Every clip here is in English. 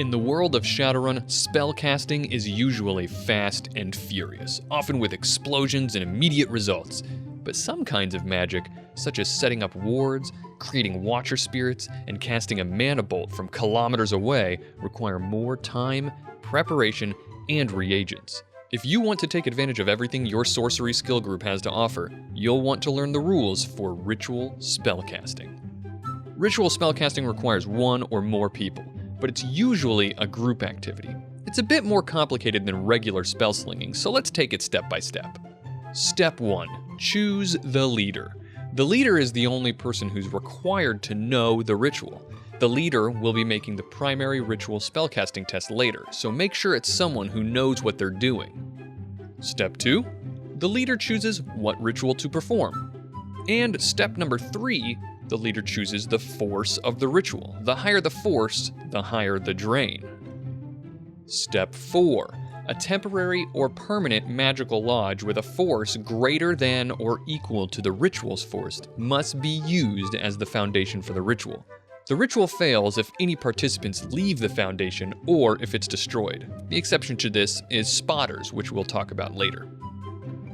In the world of Shadowrun, spellcasting is usually fast and furious, often with explosions and immediate results. But some kinds of magic, such as setting up wards, creating watcher spirits, and casting a mana bolt from kilometers away, require more time, preparation, and reagents. If you want to take advantage of everything your sorcery skill group has to offer, you'll want to learn the rules for Ritual Spellcasting. Ritual Spellcasting requires one or more people, but it's usually a group activity. It's a bit more complicated than regular spell slinging, so let's take it step by step. Step 1. Choose the leader. The leader is the only person who's required to know the ritual. The leader will be making the primary ritual spellcasting test later, so make sure it's someone who knows what they're doing. Step 2. The leader chooses what ritual to perform. And step number 3, the leader chooses the force of the ritual. The higher the force, the higher the drain. Step 4. A temporary or permanent magical lodge with a force greater than or equal to the ritual's force must be used as the foundation for the ritual. The ritual fails if any participants leave the foundation or if it's destroyed. The exception to this is spotters, which we'll talk about later.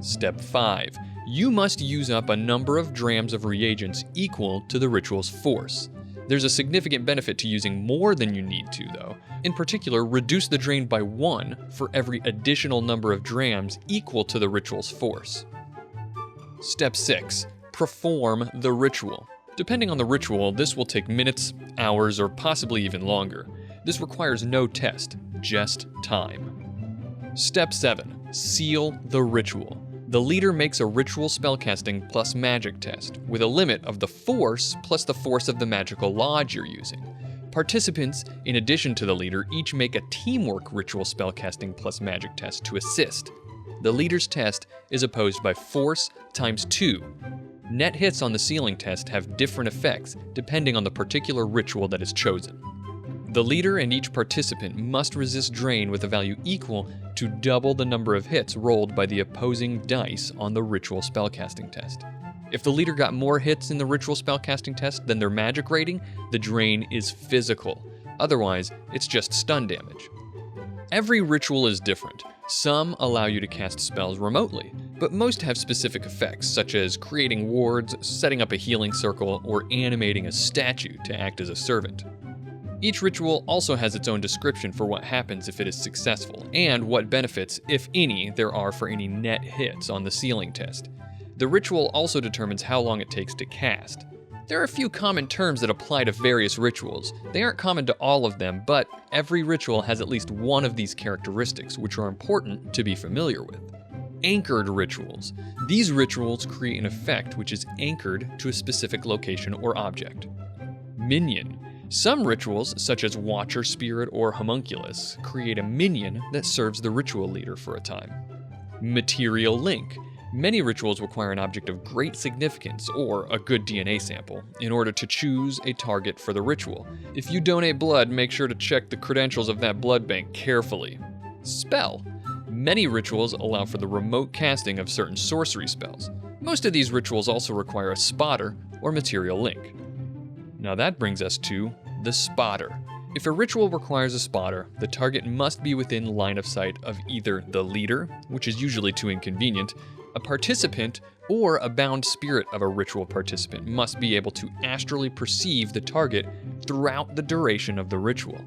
Step 5. You must use up a number of drams of reagents equal to the ritual's force. There's a significant benefit to using more than you need to, though. In particular, reduce the drain by 1 for every additional number of drams equal to the ritual's force. Step 6. Perform the ritual. Depending on the ritual, this will take minutes, hours, or possibly even longer. This requires no test, just time. Step 7. Seal the ritual. The leader makes a ritual spellcasting plus magic test, with a limit of the force plus the force of the magical lodge you're using. Participants, in addition to the leader, each make a teamwork ritual spellcasting plus magic test to assist. The leader's test is opposed by force times 2. Net hits on the sealing test have different effects depending on the particular ritual that is chosen. The leader and each participant must resist drain with a value equal to double the number of hits rolled by the opposing dice on the ritual spellcasting test. If the leader got more hits in the ritual spellcasting test than their magic rating, the drain is physical. Otherwise, it's just stun damage. Every ritual is different. Some allow you to cast spells remotely, but most have specific effects, such as creating wards, setting up a healing circle, or animating a statue to act as a servant. Each ritual also has its own description for what happens if it is successful, and what benefits, if any, there are for any net hits on the sealing test. The ritual also determines how long it takes to cast. There are a few common terms that apply to various rituals. They aren't common to all of them, but every ritual has at least one of these characteristics, which are important to be familiar with. Anchored rituals. These rituals create an effect which is anchored to a specific location or object. Minion. Some rituals, such as Watcher Spirit or Homunculus, create a minion that serves the ritual leader for a time. Material link. Many rituals require an object of great significance or a good DNA sample in order to choose a target for the ritual. If you donate blood, make sure to check the credentials of that blood bank carefully. Spell. Many rituals allow for the remote casting of certain sorcery spells. Most of these rituals also require a spotter or material link. Now that brings us to the spotter. If a ritual requires a spotter, the target must be within line of sight of either the leader, which is usually too inconvenient, a participant, or a bound spirit of a ritual participant must be able to astrally perceive the target throughout the duration of the ritual.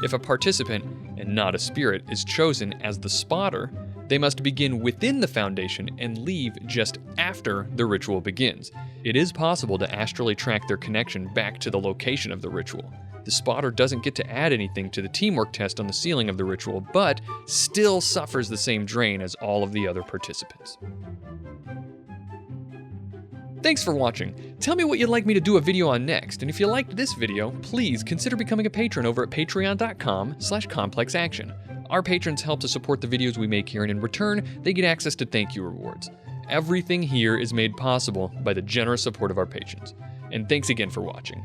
If a participant, and not a spirit, is chosen as the spotter, they must begin within the foundation and leave just after the ritual begins. It is possible to astrally track their connection back to the location of the ritual. The spotter doesn't get to add anything to the teamwork test on the ceiling of the ritual, but still suffers the same drain as all of the other participants. Thanks for watching. Tell me what you'd like me to do a video on next, and if you liked this video, please consider becoming a patron over at patreon.com/complexaction. Our patrons help to support the videos we make here, and in return, they get access to thank you rewards. Everything here is made possible by the generous support of our patrons. And thanks again for watching.